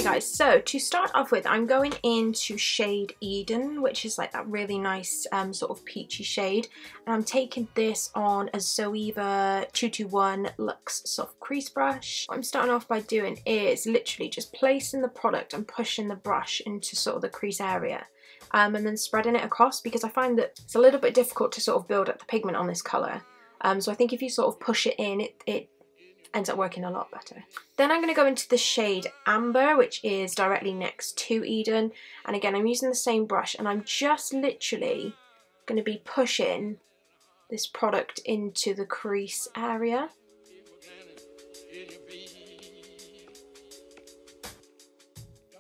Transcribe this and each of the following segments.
guys, so to start off with, I'm going into shade Eden, which is like that really nice sort of peachy shade, and I'm taking this on a Zoeva 221 Luxe Soft Crease Brush. What I'm starting off by doing is literally just placing the product and pushing the brush into sort of the crease area. And then spreading it across, because I find that it's a little bit difficult to sort of build up the pigment on this colour. So I think if you sort of push it in, it ends up working a lot better. Then I'm going to go into the shade Amber, which is directly next to Eden. And again, I'm using the same brush, and I'm just literally going to be pushing this product into the crease area.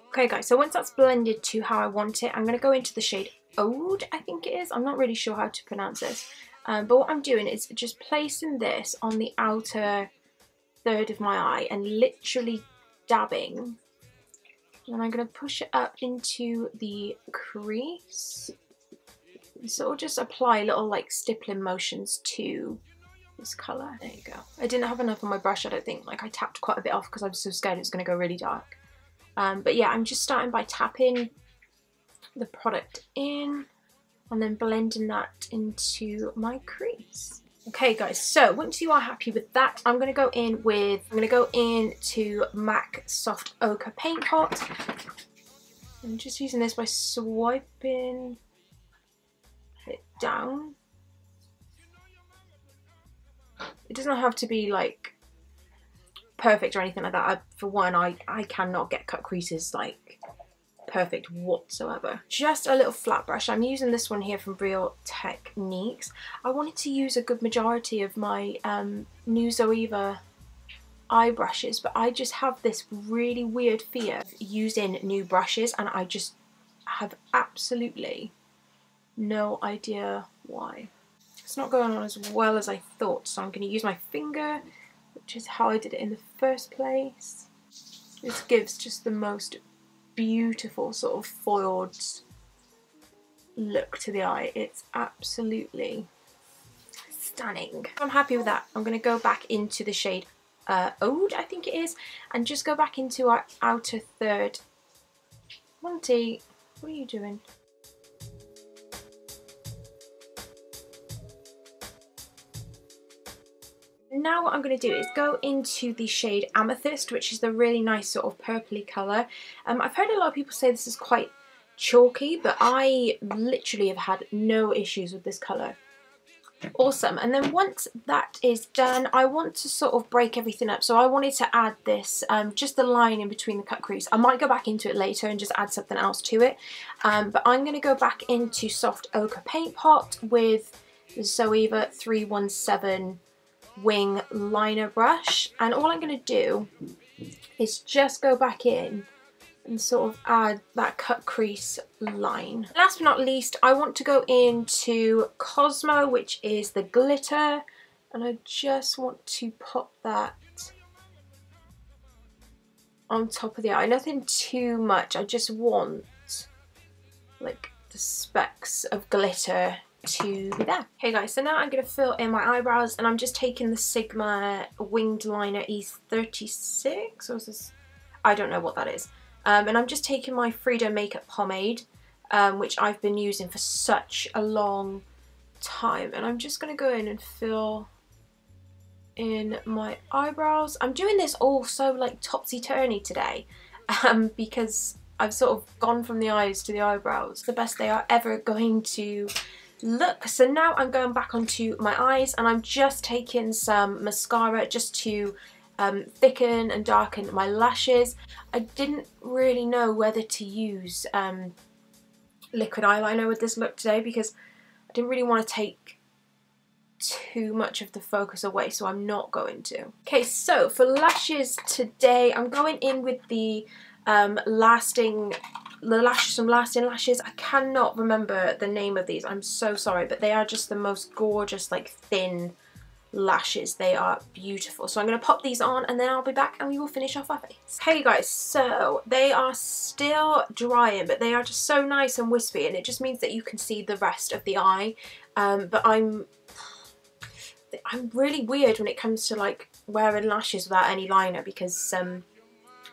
Okay guys, so once that's blended to how I want it, I'm going to go into the shade Ode, I think it is. I'm not really sure how to pronounce this. But what I'm doing is just placing this on the outer third of my eye and literally dabbing. And I'm going to push it up into the crease. And sort of just apply little like stippling motions to this colour. There you go. I didn't have enough on my brush, I don't think. Like, I tapped quite a bit off because I was so scared it was going to go really dark. But yeah, I'm just starting by tapping the product in and then blending that into my crease. Okay guys, so once you are happy with that, I'm going to go into MAC Soft Ochre Paint Pot. I'm just using this by swiping it down. It doesn't have to be like perfect or anything like that. For one, I cannot get cut creases like perfect whatsoever. Just a little flat brush. I'm using this one here from Real Techniques. I wanted to use a good majority of my new Zoeva eye brushes, but I just have this really weird fear of using new brushes, and I just have absolutely no idea why. It's not going on as well as I thought, so I'm going to use my finger, which is how I did it in the first place. This gives just the most beautiful sort of foiled look to the eye. It's absolutely stunning. I'm happy with that. I'm going to go back into the shade Ode, I think it is, and just go back into our outer third. Monty, what are you doing? Now what I'm going to do is go into the shade Amethyst, which is the really nice sort of purpley colour. I've heard a lot of people say this is quite chalky, but I literally have had no issues with this colour. Awesome. And then once that is done, I want to sort of break everything up. So I wanted to add this, just the line in between the cut crease. I might go back into it later and just add something else to it. But I'm going to go back into Soft Ochre Paint Pot with the Zoeva 317 wing liner brush, and all I'm going to do is just go back in and sort of add that cut crease line. Last but not least, I want to go into Cosmo, which is the glitter, and I just want to pop that on top of the eye. Nothing too much, I just want like the specks of glitter to be there. Okay guys, so now I'm going to fill in my eyebrows, and I'm just taking the Sigma Winged Liner E36, or is this? I don't know what that is. And I'm just taking my Frida Makeup Pomade, which I've been using for such a long time, and I'm just going to go in and fill in my eyebrows. I'm doing this all so like topsy-turvy today, because I've sort of gone from the eyes to the eyebrows. The best they are ever going to look. So now I'm going back onto my eyes, and I'm just taking some mascara just to thicken and darken my lashes. I didn't really know whether to use liquid eyeliner with this look today, because I didn't really want to take too much of the focus away, so I'm not going to. Okay, so for lashes today, I'm going in with the Lasting Lashes. I cannot remember the name of these, I'm so sorry, but they are just the most gorgeous, like, thin lashes. They are beautiful. So I'm going to pop these on, and then I'll be back and we will finish off our face. Hey guys, so they are still drying, but they are just so nice and wispy, and it just means that you can see the rest of the eye. But I'm really weird when it comes to like wearing lashes without any liner, because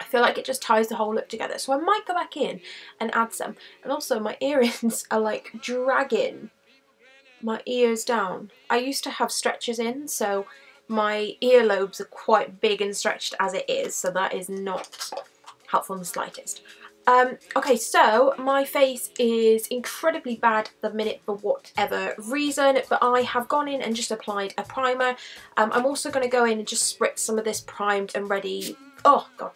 I feel like it just ties the whole look together. So I might go back in and add some. And also my earrings are like dragging my ears down. I used to have stretchers in, so my earlobes are quite big and stretched as it is, so that is not helpful in the slightest. Okay, so my face is incredibly bad at the minute for whatever reason, but I have gone in and just applied a primer. I'm also going to go in and just spritz some of this primed and ready, oh god,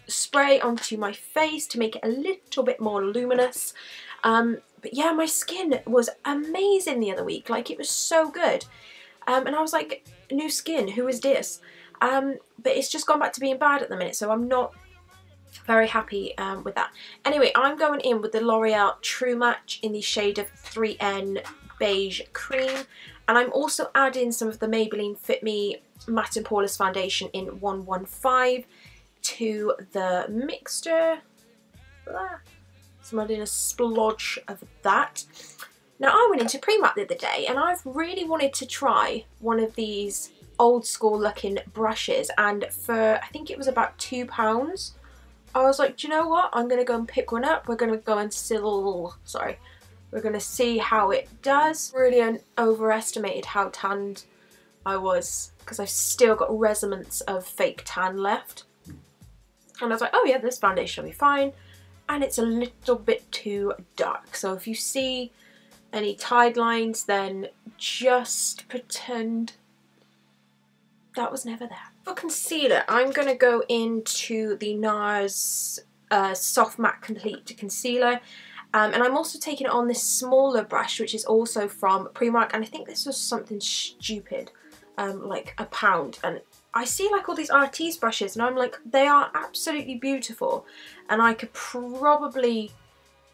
spray onto my face to make it a little bit more luminous. But yeah, my skin was amazing the other week, like it was so good. And I was like, new skin, who is this? But it's just gone back to being bad at the minute, so I'm not very happy with that. Anyway, I'm going in with the L'Oreal True Match in the shade of 3N Beige Cream. And I'm also adding some of the Maybelline Fit Me Matte and Poreless Foundation in 115 to the mixture. So I'm adding a splodge of that. Now I went into Primark the other day and I've really wanted to try one of these old school looking brushes, and for I think it was about £2 I was like, do you know what, I'm gonna go and pick one up. We're gonna go and we're gonna see how it does. Really overestimated how tanned I was because I've still got remnants of fake tan left, and I was like, oh yeah, this foundation will be fine. And it's a little bit too dark, so if you see any tide lines, then just pretend that was never there. For concealer, I'm going to go into the NARS Soft Matte Complete Concealer. And I'm also taking it on this smaller brush, which is also from Primark. And I think this was something stupid, like £1. And I see like all these Artis brushes and I'm like, they are absolutely beautiful. And I could probably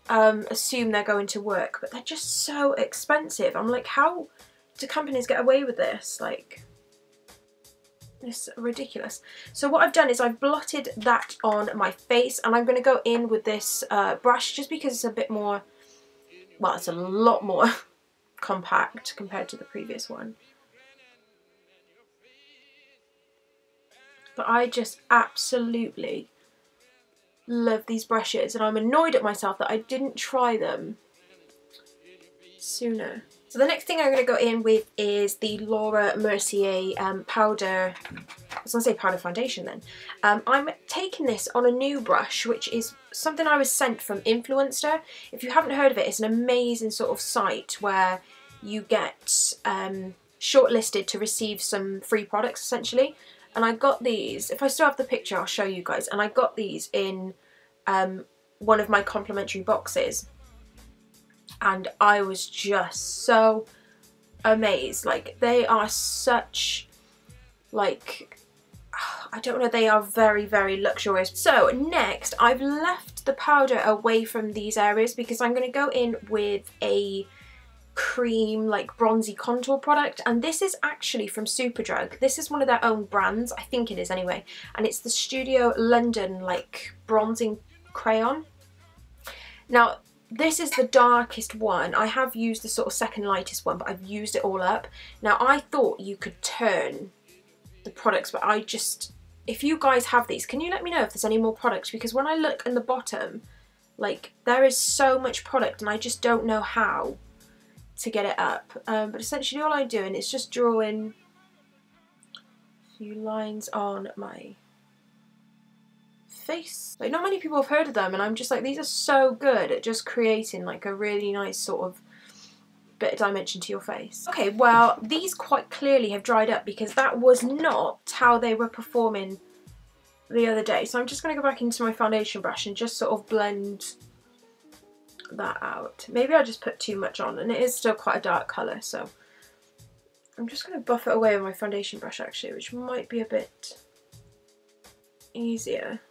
assume they're going to work, but they're just so expensive. I'm like, how do companies get away with this? Like, it's ridiculous. So what I've done is I've blotted that on my face, and I'm going to go in with this brush just because it's a bit more, well, it's a lot more compact compared to the previous one. But I just absolutely love these brushes, and I'm annoyed at myself that I didn't try them sooner. So the next thing I'm going to go in with is the Laura Mercier powder, I was going to say powder foundation then. I'm taking this on a new brush, which is something I was sent from Influenster. If you haven't heard of it, it's an amazing sort of site where you get shortlisted to receive some free products essentially. And I got these, if I still have the picture I'll show you guys, and I got these in one of my complimentary boxes. And I was just so amazed. Like, they are such, like, I don't know, they are very, very luxurious. So next, I've left the powder away from these areas because I'm going to go in with a cream, like, bronzy contour product. And this is actually from Superdrug. This is one of their own brands, I think it is anyway. And it's the Studio London, like, bronzing crayon. Now, this is the darkest one. I have used the sort of second lightest one, but I've used it all up. Now, I thought you could turn the products, but I just, if you guys have these, can you let me know if there's any more products? Because when I look in the bottom, like, there is so much product and I just don't know how to get it up. But essentially all I'm doing is just drawing a few lines on my face. Like, not many people have heard of them, and I'm just like, these are so good at just creating like a really nice sort of bit of dimension to your face. Okay, well, these quite clearly have dried up because that was not how they were performing the other day. So I'm just going to go back into my foundation brush and just sort of blend that out. Maybe I just put too much on, and it is still quite a dark colour, so I'm just going to buff it away with my foundation brush actually, which might be a bit easier.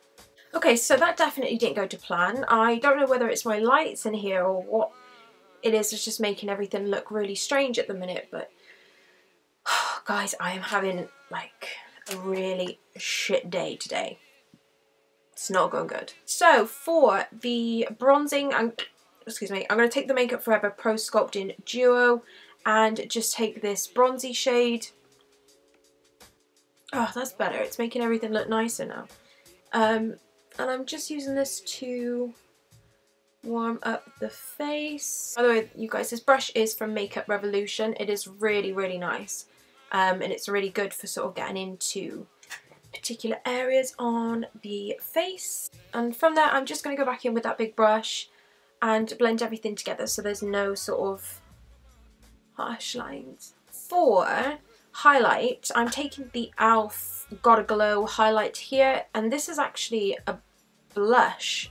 Okay, so that definitely didn't go to plan. I don't know whether it's my lights in here or what it is. It's just making everything look really strange at the minute, but oh, guys, I am having like a really shit day today. It's not going good. So for the bronzing, I'm going to take the Makeup Forever Pro Sculpting Duo and just take this bronzy shade. Oh, that's better. It's making everything look nicer now. And I'm just using this to warm up the face. By the way, you guys, this brush is from Makeup Revolution. It is really, really nice. And it's really good for sort of getting into particular areas on the face. And from there, I'm just going to go back in with that big brush and blend everything together so there's no sort of harsh lines. For highlight, I'm taking the e.l.f. Gotta Glow highlight here, and this is actually a blush.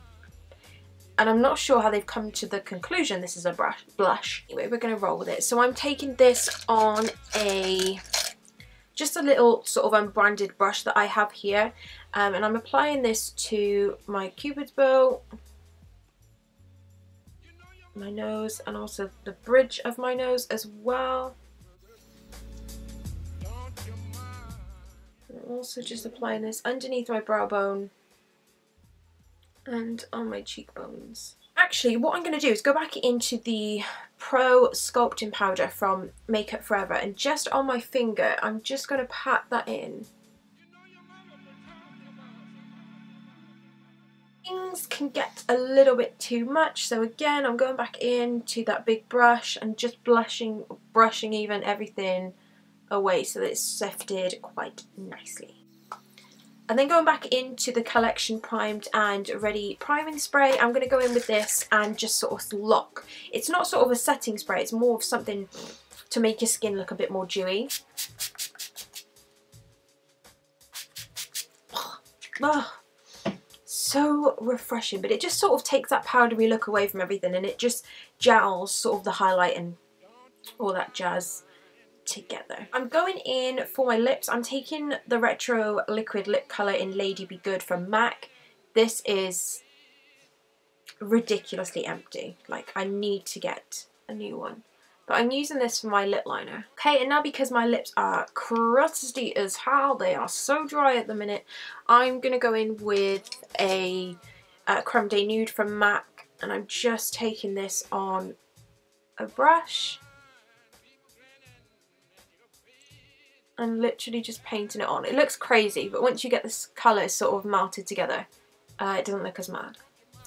And I'm not sure how they've come to the conclusion this is a blush. Anyway, we're going to roll with it. So I'm taking this on just a little sort of unbranded brush that I have here. And I'm applying this to my Cupid's bow, my nose, and also the bridge of my nose as well. I'm also just applying this underneath my brow bone and on my cheekbones. Actually, what I'm going to do is go back into the Pro Sculpting Powder from Makeup Forever, and just on my finger, I'm just going to pat that in. Things can get a little bit too much, so again, I'm going back into that big brush and just brushing even everything away so that it's sifted quite nicely. And then going back into the Collection Primed and Ready priming spray, I'm going to go in with this and just sort of lock. It's not sort of a setting spray, it's more of something to make your skin look a bit more dewy. Oh, so refreshing, but it just sort of takes that powdery look away from everything, and it just gels sort of the highlight and all that jazz together. I'm going in for my lips. I'm taking the Retro Liquid Lip Colour in Lady Be Good from MAC. This is ridiculously empty. Like, I need to get a new one. But I'm using this for my lip liner. Okay, and now because my lips are crusty as hell, they are so dry at the minute, I'm going to go in with a Creme de Nude from MAC, and I'm just taking this on a brush and literally just painting it on. It looks crazy, but once you get this colour sort of melted together, it doesn't look as mad.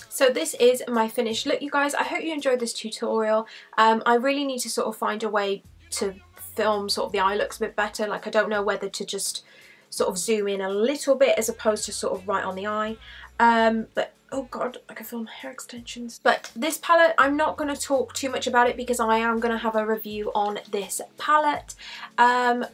So this is my finished look, you guys. I hope you enjoyed this tutorial. I really need to sort of find a way to film sort of the eye looks a bit better. Like, I don't know whether to just sort of zoom in a little bit as opposed to sort of right on the eye. But oh god, I can feel my hair extensions. But this palette, I'm not going to talk too much about it because I am going to have a review on this palette.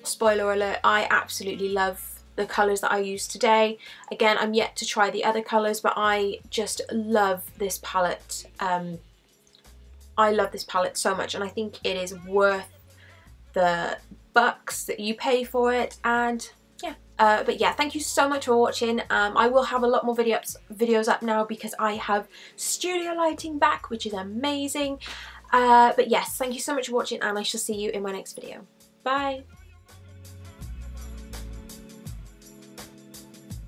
Spoiler alert, I absolutely love the colours that I used today. Again, I'm yet to try the other colours, but I just love this palette. I love this palette so much, and I think it is worth the bucks that you pay for it. And yeah, but yeah, thank you so much for watching. I will have a lot more videos up now because I have studio lighting back, which is amazing. But yes, thank you so much for watching, and I shall see you in my next video. Bye.